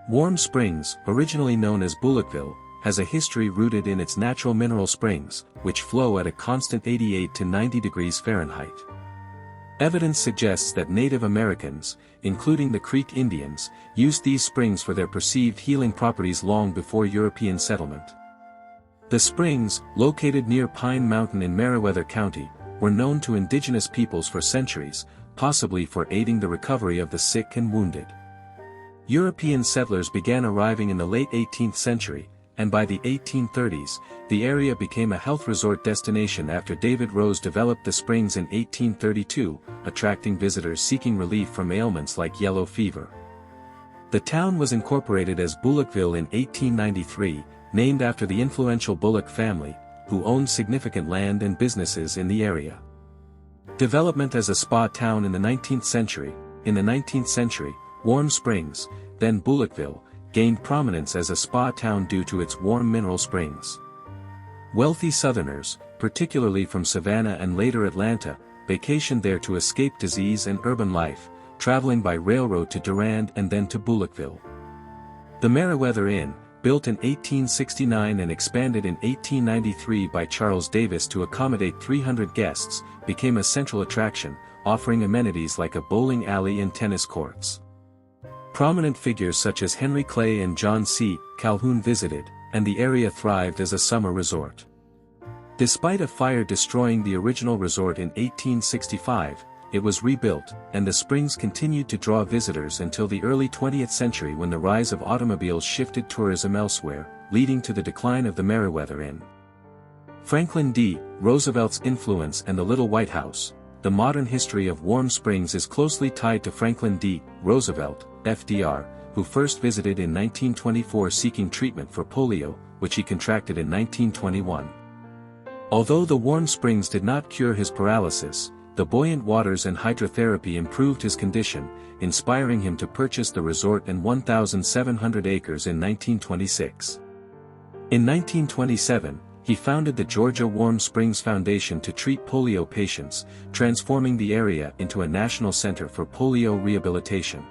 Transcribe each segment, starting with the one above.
Warm Springs, originally known as Bullockville, has a history rooted in its natural mineral springs, which flow at a constant 88 to 90 degrees Fahrenheit. Evidence suggests that Native Americans, including the Creek Indians, used these springs for their perceived healing properties long before European settlement. The springs, located near Pine Mountain in Meriwether County, were known to indigenous peoples for centuries, possibly for aiding the recovery of the sick and wounded. European settlers began arriving in the late 18th century, and by the 1830s, the area became a health resort destination after David Rose developed the springs in 1832, attracting visitors seeking relief from ailments like yellow fever. The town was incorporated as Bullockville in 1893, named after the influential Bullock family, who owned significant land and businesses in the area. Development as a spa town in the 19th century. In the 19th century, Warm Springs, then Bullockville, gained prominence as a spa town due to its warm mineral springs. Wealthy Southerners, particularly from Savannah and later Atlanta, vacationed there to escape disease and urban life, traveling by railroad to Durand and then to Bullockville. The Meriwether Inn, built in 1869 and expanded in 1893 by Charles Davis to accommodate 300 guests, became a central attraction, offering amenities like a bowling alley and tennis courts. Prominent figures such as Henry Clay and John C. Calhoun visited, and the area thrived as a summer resort. Despite a fire destroying the original resort in 1865, it was rebuilt, and the springs continued to draw visitors until the early 20th century when the rise of automobiles shifted tourism elsewhere, leading to the decline of the Meriwether Inn. Franklin D. Roosevelt's influence and the Little White House. The modern history of Warm Springs is closely tied to Franklin D. Roosevelt, FDR, who first visited in 1924 seeking treatment for polio, which he contracted in 1921. Although the warm springs did not cure his paralysis, the buoyant waters and hydrotherapy improved his condition, inspiring him to purchase the resort and 1,700 acres in 1926. In 1927, he founded the Georgia Warm Springs Foundation to treat polio patients, transforming the area into a national center for polio rehabilitation.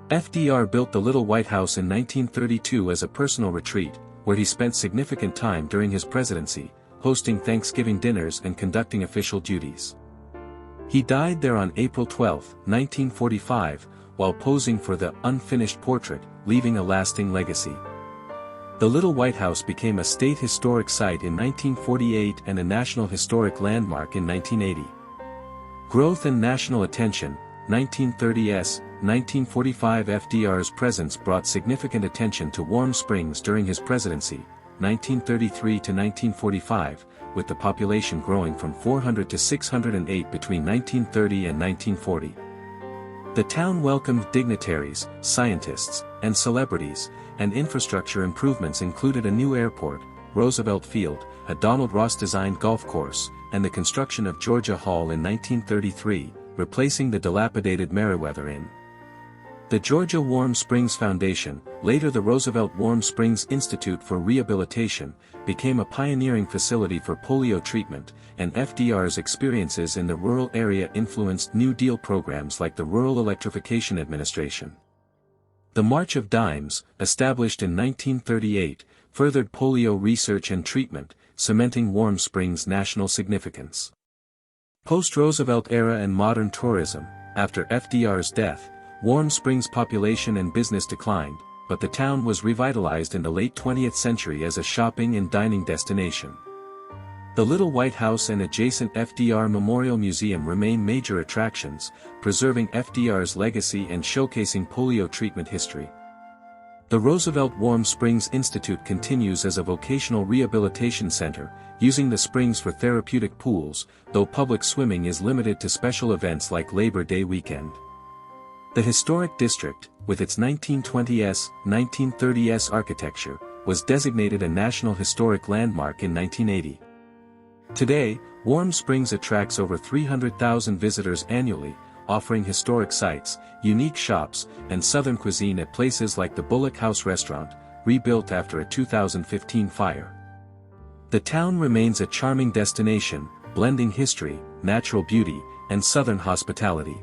FDR built the Little White House in 1932 as a personal retreat, where he spent significant time during his presidency, hosting Thanksgiving dinners and conducting official duties. He died there on April 12, 1945, while posing for the unfinished portrait, leaving a lasting legacy. The Little White House became a state historic site in 1948 and a National Historic Landmark in 1980. Growth and national attention. 1930s, 1945 FDR's presence brought significant attention to Warm Springs during his presidency, 1933 to 1945, with the population growing from 400 to 608 between 1930 and 1940. The town welcomed dignitaries, scientists, and celebrities, and infrastructure improvements included a new airport, Roosevelt Field, a Donald Ross-designed golf course, and the construction of Georgia Hall in 1933, replacing the dilapidated Meriwether Inn. The Georgia Warm Springs Foundation, later the Roosevelt Warm Springs Institute for Rehabilitation, became a pioneering facility for polio treatment, and FDR's experiences in the rural area influenced New Deal programs like the Rural Electrification Administration. The March of Dimes, established in 1938, furthered polio research and treatment, cementing Warm Springs' national significance. Post-Roosevelt era and modern tourism. After FDR's death, Warm Springs' population and business declined, but the town was revitalized in the late 20th century as a shopping and dining destination. The Little White House and adjacent FDR Memorial Museum remain major attractions, preserving FDR's legacy and showcasing polio treatment history. The Roosevelt Warm Springs Institute continues as a vocational rehabilitation center, using the springs for therapeutic pools, though public swimming is limited to special events like Labor Day weekend. The historic district, with its 1920s, 1930s architecture, was designated a National Historic Landmark in 1980. Today, Warm Springs attracts over 300,000 visitors annually, offering historic sites, unique shops, and Southern cuisine at places like the Bullock House Restaurant, rebuilt after a 2015 fire. The town remains a charming destination, blending history, natural beauty, and Southern hospitality.